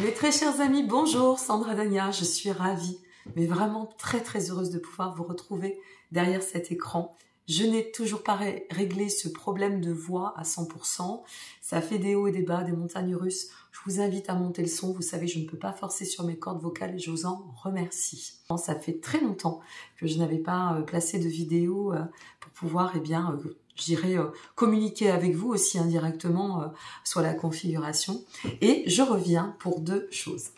Mes très chers amis, bonjour, Sandra Dania, je suis ravie, mais vraiment très heureuse de pouvoir vous retrouver derrière cet écran. Je n'ai toujours pas réglé ce problème de voix à 100%, ça fait des hauts et des bas, des montagnes russes. Je vous invite à monter le son, vous savez, je ne peux pas forcer sur mes cordes vocales et je vous en remercie. Ça fait très longtemps que je n'avais pas placé de vidéo pour pouvoir, je dirais, communiquer avec vous aussi indirectement sur la configuration. Et je reviens pour deux choses.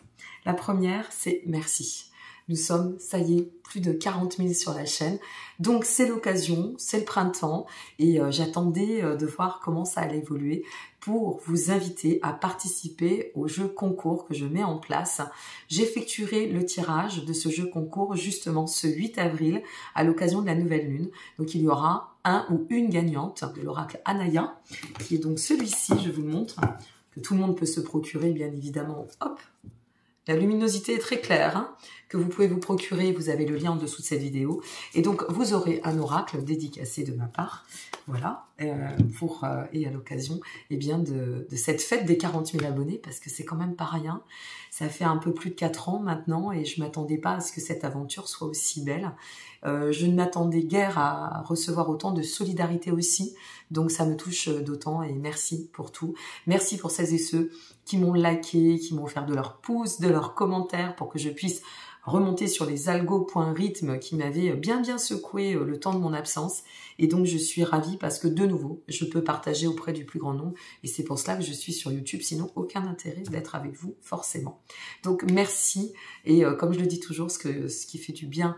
La première, c'est merci. Nous sommes, ça y est, plus de 40 000 sur la chaîne. Donc c'est l'occasion, c'est le printemps et j'attendais de voir comment ça allait évoluer pour vous inviter à participer au jeu concours que je mets en place. J'effectuerai le tirage de ce jeu concours justement ce 8 avril à l'occasion de la nouvelle lune. Donc il y aura un ou une gagnante de l'oracle Anaya, qui est donc celui-ci, je vous le montre, que tout le monde peut se procurer bien évidemment. Hop, la luminosité est très claire, hein, que vous pouvez vous procurer, vous avez le lien en dessous de cette vidéo. Et donc, vous aurez un oracle dédicacé de ma part, voilà, et à l'occasion de cette fête des 40 000 abonnés, parce que c'est quand même pas rien. Ça fait un peu plus de 4 ans maintenant, et je m'attendais pas à ce que cette aventure soit aussi belle. Je ne m'attendais guère à recevoir autant de solidarité aussi, donc ça me touche d'autant, et merci pour tout. Merci pour celles et ceux qui m'ont liké, qui m'ont offert de leurs pouces, de leurs commentaires pour que je puisse remonter sur les algo.rythme qui m'avaient bien secoué le temps de mon absence. Et donc je suis ravie parce que de nouveau, je peux partager auprès du plus grand nombre. Et c'est pour cela que je suis sur YouTube, sinon aucun intérêt d'être avec vous forcément. Donc merci. Et comme je le dis toujours, ce qui fait du bien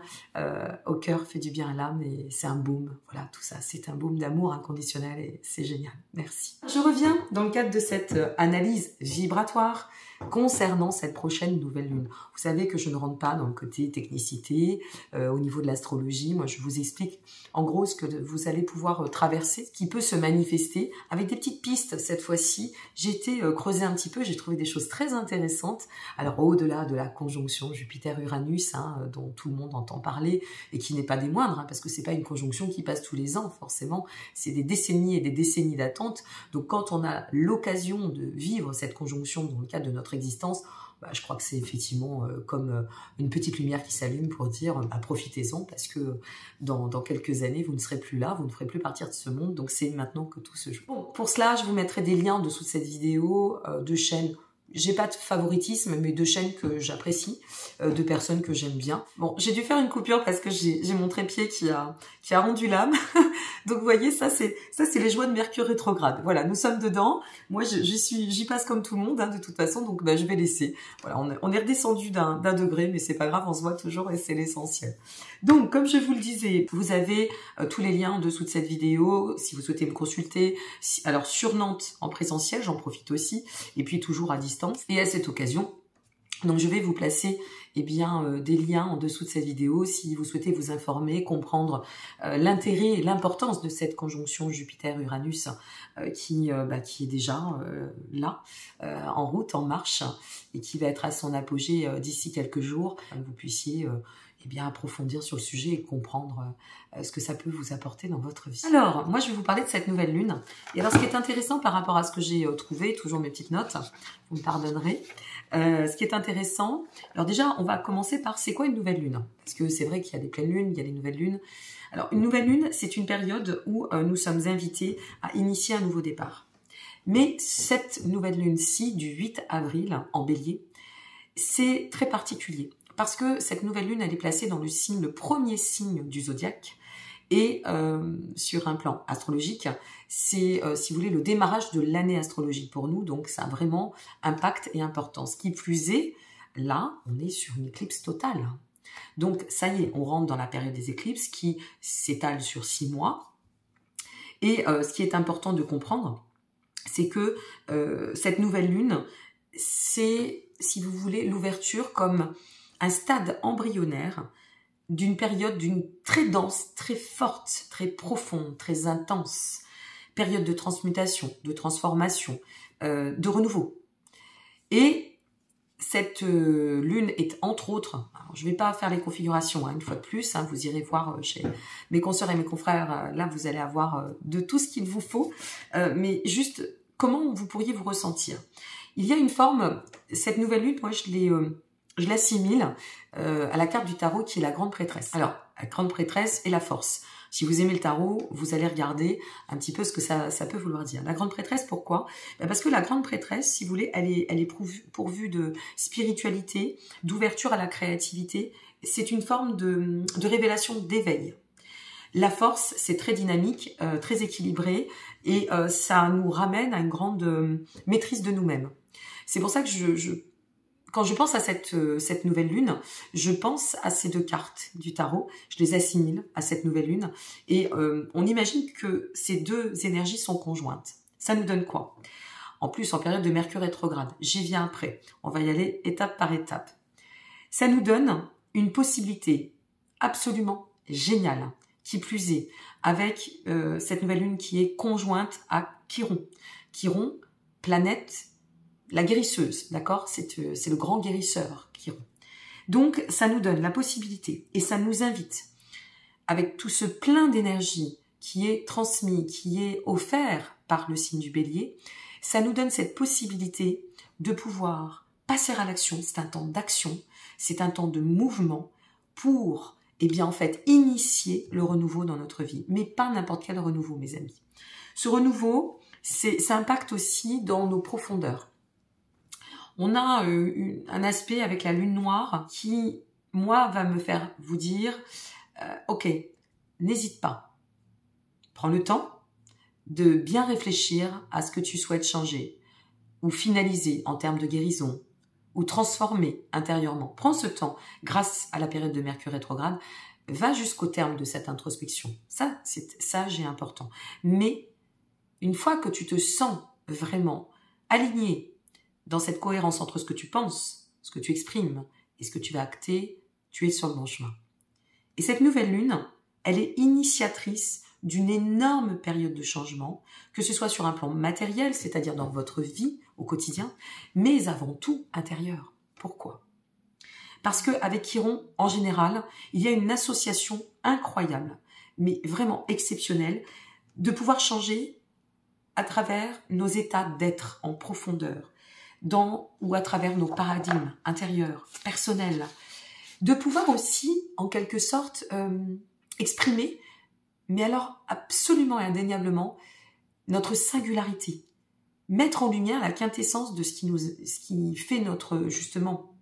au cœur fait du bien à l'âme. Et c'est un baume. Voilà, tout ça, c'est un baume d'amour inconditionnel et c'est génial. Merci. Je reviens dans le cadre de cette analyse vibratoire concernant cette prochaine nouvelle lune. Vous savez que je ne rentre pas dans le côté technicité, au niveau de l'astrologie. Moi, je vous explique en gros ce que vous allez pouvoir traverser, ce qui peut se manifester avec des petites pistes. Cette fois-ci, j'ai été creuser un petit peu, j'ai trouvé des choses très intéressantes. Alors, au-delà de la conjonction Jupiter-Uranus, hein, dont tout le monde entend parler, et qui n'est pas des moindres, hein, parce que c'est pas une conjonction qui passe tous les ans, forcément. C'est des décennies et des décennies d'attente. Donc, quand on a l'occasion de vivre cette conjonction dans le cadre de notre existence, je crois que c'est effectivement comme une petite lumière qui s'allume pour dire profitez-en parce que dans quelques années, vous ne serez plus là, vous ne ferez plus partir de ce monde, donc c'est maintenant que tout se joue. Bon, pour cela, je vous mettrai des liens en dessous de cette vidéo de chaînes. J'ai pas de favoritisme, mais de chaînes que j'apprécie, de personnes que j'aime bien. Bon, j'ai dû faire une coupure parce que j'ai mon trépied qui a rendu l'âme. Donc vous voyez, ça c'est les joies de Mercure rétrograde. Voilà, nous sommes dedans. Moi, j'y passe comme tout le monde, hein, de toute façon. Donc je vais laisser. Voilà, on est redescendu d'un degré, mais c'est pas grave, on se voit toujours et c'est l'essentiel. Donc, comme je vous le disais, vous avez tous les liens en dessous de cette vidéo si vous souhaitez me consulter. Alors sur Nantes en présentiel, j'en profite aussi, et puis toujours à distance. Et à cette occasion, donc je vais vous placer des liens en dessous de cette vidéo si vous souhaitez vous informer, comprendre l'intérêt et l'importance de cette conjonction Jupiter-Uranus qui est déjà là, en route, en marche, et qui va être à son apogée d'ici quelques jours, que vous puissiez approfondir sur le sujet et comprendre ce que ça peut vous apporter dans votre vie. Alors, moi je vais vous parler de cette nouvelle lune. Et alors ce qui est intéressant par rapport à ce que j'ai trouvé, toujours mes petites notes, vous me pardonnerez, ce qui est intéressant, alors déjà on va commencer par c'est quoi une nouvelle lune? Parce que c'est vrai qu'il y a des pleines lunes, il y a des nouvelles lunes. Alors une nouvelle lune, c'est une période où nous sommes invités à initier un nouveau départ. Mais cette nouvelle lune-ci, du 8 avril en bélier, c'est très particulier. Parce que cette nouvelle lune, elle est placée dans le premier signe du zodiaque. Et sur un plan astrologique, c'est, si vous voulez, le démarrage de l'année astrologique pour nous. Donc, ça a vraiment impact et importance. Qui plus est, là, on est sur une éclipse totale. Donc, ça y est, on rentre dans la période des éclipses qui s'étale sur 6 mois. Et ce qui est important de comprendre, c'est que cette nouvelle lune, c'est, si vous voulez, l'ouverture comme un stade embryonnaire d'une période d'une très dense, très forte, très profonde, très intense, période de transmutation, de transformation, de renouveau. Et cette lune est entre autres, alors je ne vais pas faire les configurations une fois de plus, vous irez voir chez mes consoeurs et mes confrères, là vous allez avoir de tout ce qu'il vous faut, mais juste comment vous pourriez vous ressentir. Il y a une forme, cette nouvelle lune, moi je l'assimile à la carte du tarot qui est la grande prêtresse. Alors, la grande prêtresse et la force. Si vous aimez le tarot, vous allez regarder un petit peu ce que ça peut vouloir dire. La grande prêtresse, pourquoi? Parce que la grande prêtresse, si vous voulez, elle est pourvue de spiritualité, d'ouverture à la créativité. C'est une forme de révélation, d'éveil. La force, c'est très dynamique, très équilibré, et ça nous ramène à une grande maîtrise de nous-mêmes. C'est pour ça que quand je pense à cette nouvelle lune, je pense à ces deux cartes du tarot, je les assimile à cette nouvelle lune, et on imagine que ces deux énergies sont conjointes. Ça nous donne quoi? En plus, en période de Mercure rétrograde, j'y viens après, on va y aller étape par étape. Ça nous donne une possibilité absolument géniale, qui plus est, avec cette nouvelle lune qui est conjointe à Chiron. Chiron, planète la guérisseuse, d'accord? C'est le grand guérisseur, Chiron. Donc, ça nous donne la possibilité et ça nous invite, avec tout ce plein d'énergie qui est transmis, qui est offert par le signe du Bélier, ça nous donne cette possibilité de pouvoir passer à l'action. C'est un temps d'action, c'est un temps de mouvement pour, eh bien, en fait, initier le renouveau dans notre vie. Mais pas n'importe quel renouveau, mes amis. Ce renouveau, ça impacte aussi dans nos profondeurs. On a un aspect avec la lune noire qui, moi, va me faire vous dire, ok, n'hésite pas. Prends le temps de bien réfléchir à ce que tu souhaites changer ou finaliser en termes de guérison ou transformer intérieurement. Prends ce temps, grâce à la période de Mercure rétrograde, va jusqu'au terme de cette introspection. Ça, c'est sage et important. Mais une fois que tu te sens vraiment aligné dans cette cohérence entre ce que tu penses, ce que tu exprimes et ce que tu vas acter, tu es sur le bon chemin. Et cette nouvelle lune, elle est initiatrice d'une énorme période de changement, que ce soit sur un plan matériel, c'est-à-dire dans votre vie au quotidien, mais avant tout intérieur. Pourquoi? Parce qu'avec Chiron, en général, il y a une association incroyable, mais vraiment exceptionnelle, de pouvoir changer à travers nos états d'être en profondeur, dans ou à travers nos paradigmes intérieurs, personnels, de pouvoir aussi, en quelque sorte, exprimer, mais alors absolument et indéniablement, notre singularité, mettre en lumière la quintessence de ce qui fait justement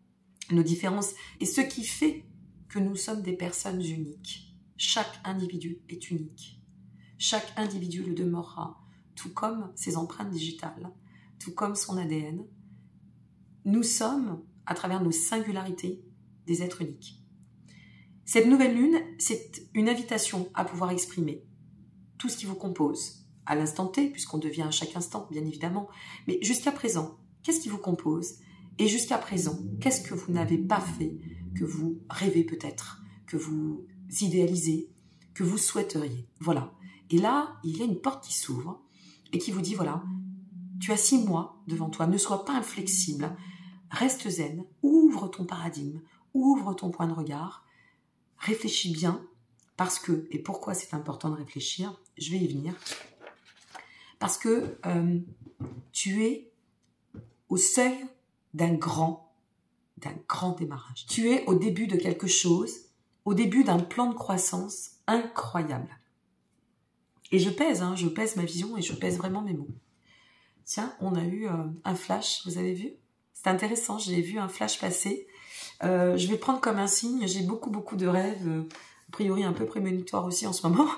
nos différences et ce qui fait que nous sommes des personnes uniques. Chaque individu est unique. Chaque individu le demeurera, tout comme ses empreintes digitales, tout comme son ADN. Nous sommes, à travers nos singularités, des êtres uniques. Cette nouvelle lune, c'est une invitation à pouvoir exprimer tout ce qui vous compose, à l'instant T, puisqu'on devient à chaque instant, bien évidemment. Mais jusqu'à présent, qu'est-ce qui vous compose? Et jusqu'à présent, qu'est-ce que vous n'avez pas fait, que vous rêvez peut-être, que vous idéalisez, que vous souhaiteriez? Voilà. Et là, il y a une porte qui s'ouvre et qui vous dit, voilà, tu as 6 mois devant toi, ne sois pas inflexible, reste zen, ouvre ton paradigme, ouvre ton point de regard, réfléchis bien, parce que, et pourquoi c'est important de réfléchir, je vais y venir, parce que tu es au seuil d'un grand démarrage. Tu es au début de quelque chose, au début d'un plan de croissance incroyable. Et je pèse ma vision et je pèse vraiment mes mots. Tiens, on a eu un flash, vous avez vu? C'est intéressant, j'ai vu un flash passer. Je vais prendre comme un signe, j'ai beaucoup de rêves, a priori un peu prémonitoires aussi en ce moment.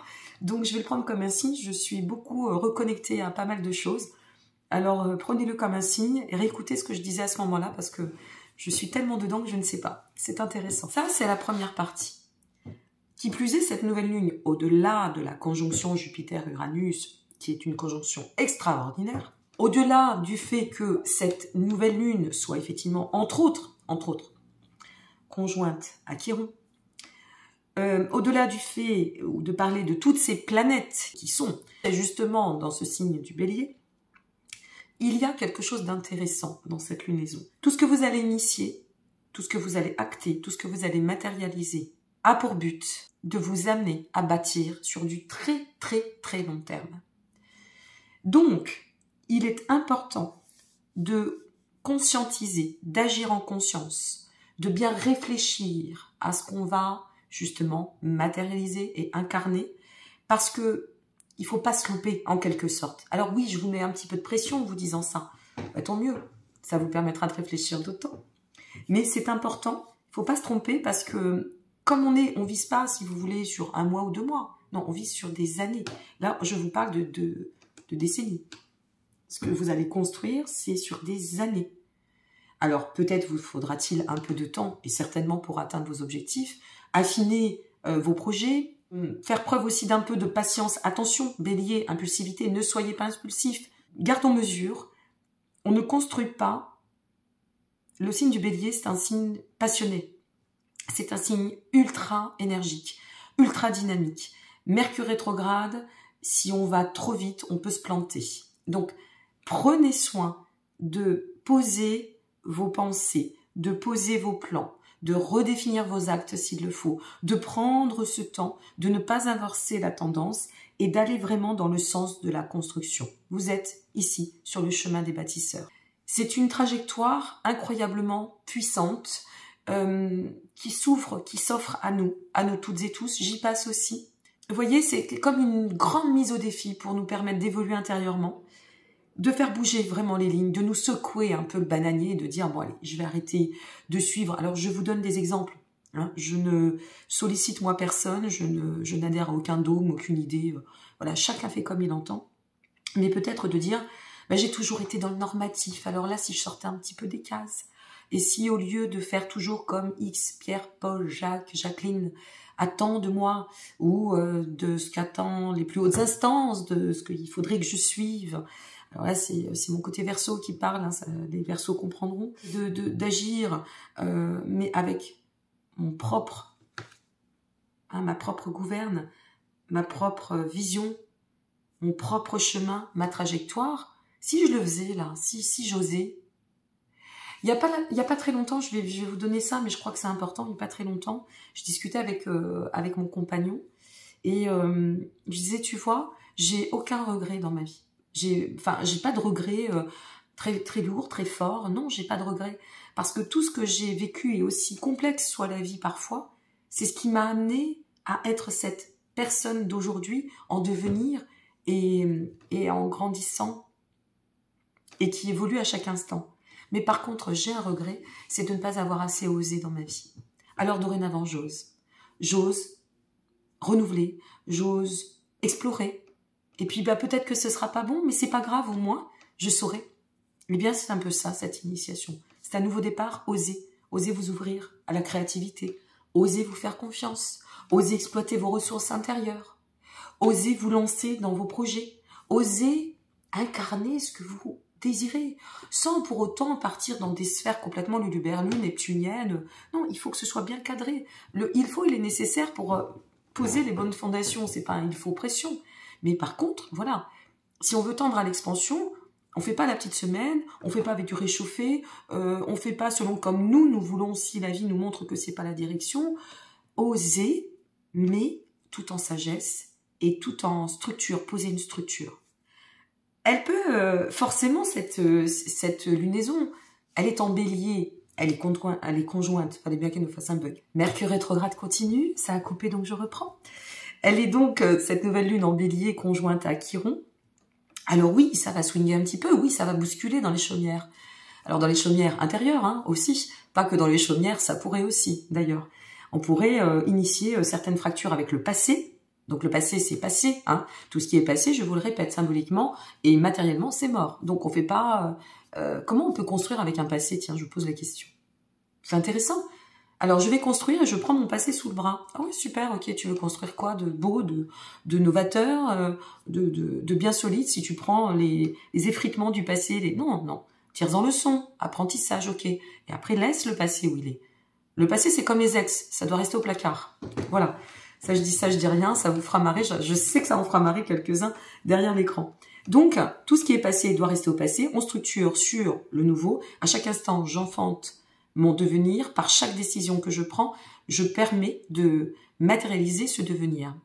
Donc je vais le prendre comme un signe, je suis beaucoup reconnectée à pas mal de choses. Alors prenez-le comme un signe et réécoutez ce que je disais à ce moment-là parce que je suis tellement dedans que je ne sais pas. C'est intéressant. Ça, c'est la première partie. Qui plus est, cette nouvelle lune, au-delà de la conjonction Jupiter-Uranus, qui est une conjonction extraordinaire, au-delà du fait que cette nouvelle lune soit effectivement, entre autres, conjointe à Chiron, au-delà du fait ou de parler de toutes ces planètes qui sont justement dans ce signe du Bélier, il y a quelque chose d'intéressant dans cette lunaison. Tout ce que vous allez initier, tout ce que vous allez acter, tout ce que vous allez matérialiser, a pour but de vous amener à bâtir sur du très long terme. Donc, il est important de conscientiser, d'agir en conscience, de bien réfléchir à ce qu'on va justement matérialiser et incarner, parce que il faut pas se louper en quelque sorte. Alors oui, je vous mets un petit peu de pression en vous disant ça. Bah, tant mieux, ça vous permettra de réfléchir d'autant. Mais c'est important, il faut pas se tromper parce que comme on vise pas, si vous voulez, sur 1 mois ou 2 mois. Non, on vise sur des années. Là, je vous parle de décennies. Ce que vous allez construire, c'est sur des années. Alors, peut-être vous faudra-t-il un peu de temps, et certainement pour atteindre vos objectifs, affiner vos projets, faire preuve aussi d'un peu de patience. Attention, bélier, impulsivité, ne soyez pas impulsif. Gardons mesure. On ne construit pas. Le signe du bélier, c'est un signe passionné. C'est un signe ultra énergique, ultra dynamique. Mercure rétrograde, si on va trop vite, on peut se planter. Donc, prenez soin de poser vos pensées, de poser vos plans, de redéfinir vos actes s'il le faut, de prendre ce temps, de ne pas inverser la tendance et d'aller vraiment dans le sens de la construction. Vous êtes ici, sur le chemin des bâtisseurs. C'est une trajectoire incroyablement puissante qui s'offre à nous toutes et tous. J'y passe aussi. Vous voyez, c'est comme une grande mise au défi pour nous permettre d'évoluer intérieurement, de faire bouger vraiment les lignes, de nous secouer un peu le bananier, de dire, bon allez, je vais arrêter de suivre. Alors, je vous donne des exemples. Hein. Je ne sollicite moi personne, je n'adhère à aucun dogme, aucune idée. Voilà, chacun fait comme il entend. Mais peut-être de dire, ben, j'ai toujours été dans le normatif. Alors là, si je sortais un petit peu des cases, et si au lieu de faire toujours comme X, Pierre, Paul, Jacques, Jacqueline attend de moi, ou de ce qu'attendent les plus hautes instances, de ce qu'il faudrait que je suive. Alors là, c'est mon côté verso qui parle, hein, les versos comprendront, d'agir, mais avec mon propre, hein, ma propre gouverne, ma propre vision, mon propre chemin, ma trajectoire. Si je le faisais là, si j'osais, il y a pas très longtemps, je vais vous donner ça, mais je crois que c'est important. Il n'y a pas très longtemps, je discutais avec mon compagnon et je disais, tu vois, j'ai aucun regret dans ma vie. J'ai pas de regret très lourd, très fort. Non, j'ai pas de regret parce que tout ce que j'ai vécu et aussi complexe soit la vie parfois, c'est ce qui m'a amené à être cette personne d'aujourd'hui en devenir et en grandissant et qui évolue à chaque instant. Mais par contre, j'ai un regret, c'est de ne pas avoir assez osé dans ma vie. Alors dorénavant, j'ose. J'ose renouveler, j'ose explorer. Et puis bah, peut-être que ce sera pas bon, mais c'est pas grave, au moins, je saurai. Eh bien, c'est un peu ça, cette initiation. C'est un nouveau départ, osez. Osez vous ouvrir à la créativité. Osez vous faire confiance. Osez exploiter vos ressources intérieures. Osez vous lancer dans vos projets. Osez incarner ce que vous désirez, sans pour autant partir dans des sphères complètement luluberlues, neptuniennes. Non, il faut que ce soit bien cadré. Il est nécessaire pour poser les bonnes fondations. C'est pas un il faut pression. Mais par contre, voilà, si on veut tendre à l'expansion, on fait pas la petite semaine, on fait pas avec du réchauffé, on fait pas selon comme nous voulons si la vie nous montre que c'est pas la direction. Oser, mais tout en sagesse et tout en structure, poser une structure. Elle peut, forcément, cette lunaison, elle est en bélier, elle est conjointe, fallait bien qu'elle nous fasse un bug. Mercure rétrograde continue, ça a coupé donc je reprends. Elle est donc, cette nouvelle lune en bélier conjointe à Chiron. Alors oui, ça va swinguer un petit peu, oui, ça va bousculer dans les chaumières. Alors dans les chaumières intérieures, hein, aussi, pas que dans les chaumières, ça pourrait aussi, d'ailleurs. On pourrait initier certaines fractures avec le passé. Donc le passé, c'est passé. Hein. Tout ce qui est passé, je vous le répète, symboliquement et matériellement, c'est mort. Donc on fait pas... comment on peut construire avec un passé? Tiens, je vous pose la question. C'est intéressant. Alors je vais construire et je prends mon passé sous le bras. Ah oui, super, ok, tu veux construire quoi? De beau, de novateur, de bien solide, si tu prends les effritements du passé. Non, tire-en leçon, apprentissage, ok. Et après, laisse le passé où il est. Le passé, c'est comme les ex, ça doit rester au placard. Voilà. Ça, je dis rien, ça vous fera marrer. Je sais que ça en fera marrer quelques-uns derrière l'écran. Donc, tout ce qui est passé doit rester au passé. On structure sur le nouveau. À chaque instant, j'enfante mon devenir. Par chaque décision que je prends, je permets de matérialiser ce devenir.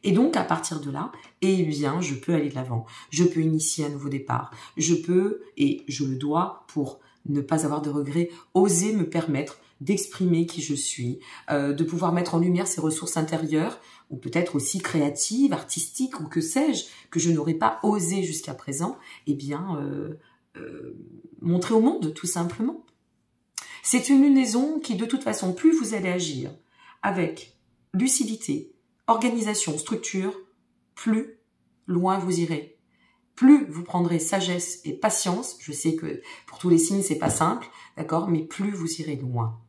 Et donc, à partir de là, eh bien, je peux aller de l'avant. Je peux initier un nouveau départ. Je peux, et je le dois, pour ne pas avoir de regrets, oser me permettre d'exprimer qui je suis, de pouvoir mettre en lumière ces ressources intérieures, ou peut-être aussi créatives, artistiques, ou que sais-je, que je n'aurais pas osé jusqu'à présent, eh bien, montrer au monde, tout simplement. C'est une lunaison qui, de toute façon, plus vous allez agir avec lucidité, organisation, structure, plus loin vous irez. Plus vous prendrez sagesse et patience, je sais que pour tous les signes, c'est pas simple, d'accord, mais plus vous irez loin.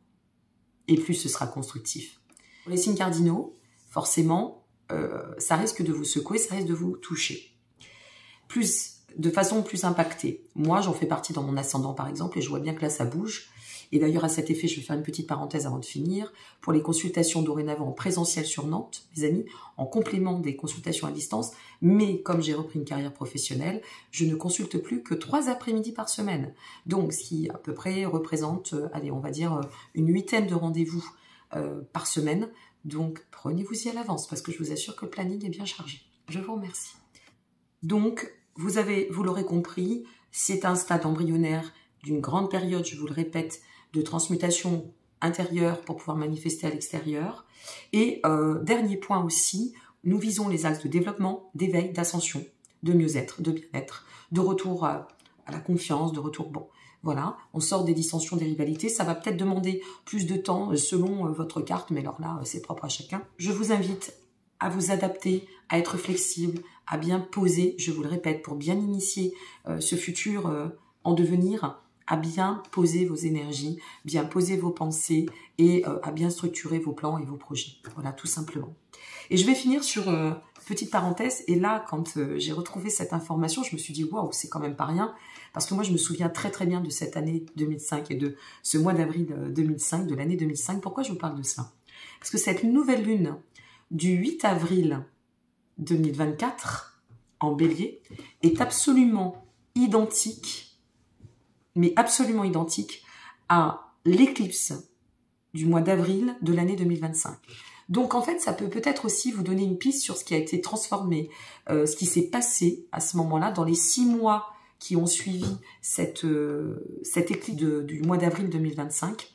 Et plus ce sera constructif. Pour les signes cardinaux, forcément, ça risque de vous secouer, ça risque de vous toucher. De façon plus impactée. Moi, j'en fais partie dans mon ascendant, par exemple, et je vois bien que là, ça bouge. Et d'ailleurs, à cet effet, je vais faire une petite parenthèse avant de finir. Pour les consultations dorénavant en présentiel sur Nantes, mes amis, en complément des consultations à distance, mais comme j'ai repris une carrière professionnelle, je ne consulte plus que 3 après-midi par semaine. Donc, ce qui à peu près représente, allez, on va dire une 8aine de rendez-vous par semaine. Donc, prenez-vous-y à l'avance, parce que je vous assure que le planning est bien chargé. Je vous remercie. Donc, vous l'aurez compris, c'est un stade embryonnaire d'une grande période, je vous le répète, de transmutation intérieure pour pouvoir manifester à l'extérieur. Et dernier point aussi, nous visons les axes de développement, d'éveil, d'ascension, de mieux-être, de bien-être, de retour à la confiance, de retour, bon, voilà, on sort des dissensions, des rivalités, ça va peut-être demander plus de temps selon votre carte, mais alors là, c'est propre à chacun. Je vous invite à vous adapter, à être flexible, à bien poser, je vous le répète, pour bien initier ce futur en devenir, à bien poser vos énergies, bien poser vos pensées et à bien structurer vos plans et vos projets. Voilà, tout simplement. Et je vais finir sur une petite parenthèse. Et là, quand j'ai retrouvé cette information, je me suis dit, waouh, c'est quand même pas rien. Parce que moi, je me souviens très très bien de cette année 2005 et de ce mois d'avril 2005, de l'année 2005. Pourquoi je vous parle de ça? Parce que cette nouvelle lune du 8 avril 2024 en Bélier est absolument identique, mais absolument identique à l'éclipse du mois d'avril de l'année 2025. Donc en fait, ça peut peut-être aussi vous donner une piste sur ce qui a été transformé, ce qui s'est passé à ce moment-là dans les 6 mois qui ont suivi cette éclipse du mois d'avril 2025.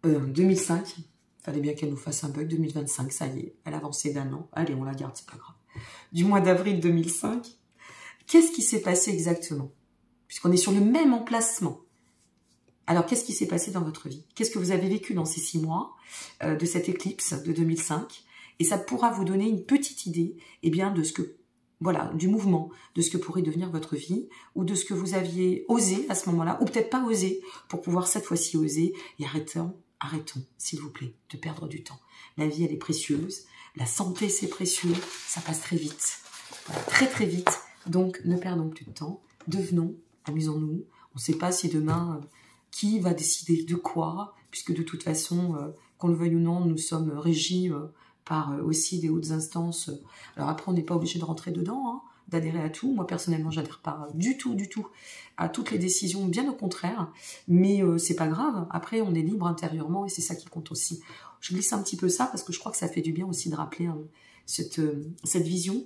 2005, fallait bien qu'elle nous fasse un bug, 2025, ça y est, elle a avancé d'1 an. Allez, on la garde, c'est pas grave. Du mois d'avril 2005, qu'est-ce qui s'est passé exactement? Puisqu'on est sur le même emplacement. Alors, qu'est-ce qui s'est passé dans votre vie? Qu'est-ce que vous avez vécu dans ces 6 mois de cette éclipse de 2005? Et ça pourra vous donner une petite idée, eh bien, de ce que, voilà, du mouvement, de ce que pourrait devenir votre vie, ou de ce que vous aviez osé à ce moment-là, ou peut-être pas osé, pour pouvoir cette fois-ci oser. Et arrêtons, s'il vous plaît, de perdre du temps. La vie, elle est précieuse. La santé, c'est précieux. Ça passe très vite. Voilà, très très vite. Donc, ne perdons plus de temps. Devenons, amusons-nous. On ne sait pas si demain, qui va décider de quoi, puisque de toute façon, qu'on le veuille ou non, nous sommes régis par aussi des hautes instances. Alors après, on n'est pas obligé de rentrer dedans, hein, d'adhérer à tout. Moi, personnellement, j'adhère pas du tout à toutes les décisions, bien au contraire. Mais c'est pas grave. Après, on est libre intérieurement et c'est ça qui compte aussi. Je glisse un petit peu ça parce que je crois que ça fait du bien aussi de rappeler cette vision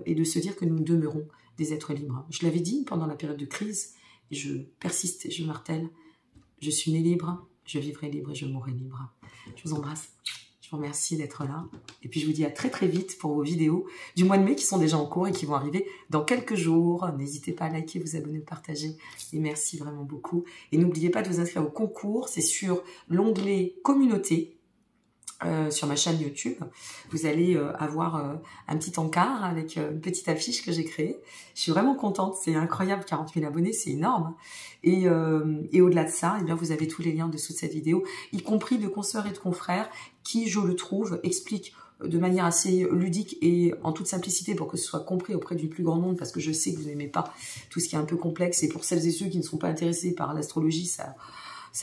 et de se dire que nous demeurons des êtres libres. Je l'avais dit pendant la période de crise, et je persiste et je martèle. Je suis née libre, je vivrai libre et je mourrai libre. Je vous embrasse. Je vous remercie d'être là. Et puis je vous dis à très très vite pour vos vidéos du mois de mai qui sont déjà en cours et qui vont arriver dans quelques jours. N'hésitez pas à liker, vous abonner, partager. Et merci vraiment beaucoup. Et n'oubliez pas de vous inscrire au concours. C'est sur l'onglet communauté. Sur ma chaîne YouTube, vous allez avoir un petit encart avec une petite affiche que j'ai créée. Je suis vraiment contente, c'est incroyable, 40 000 abonnés, c'est énorme. Et au-delà de ça, eh bien, vous avez tous les liens dessous de cette vidéo, y compris de consoeurs et de confrères qui, je le trouve, expliquent de manière assez ludique et en toute simplicité pour que ce soit compris auprès du plus grand nombre, parce que je sais que vous n'aimez pas tout ce qui est un peu complexe, et pour celles et ceux qui ne sont pas intéressés par l'astrologie, ça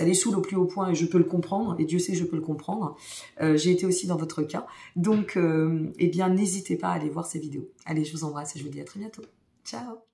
les saoule au plus haut point et je peux le comprendre, et Dieu sait que je peux le comprendre. J'ai été aussi dans votre cas. Donc, eh bien, n'hésitez pas à aller voir ces vidéos. Allez, je vous embrasse et je vous dis à très bientôt. Ciao!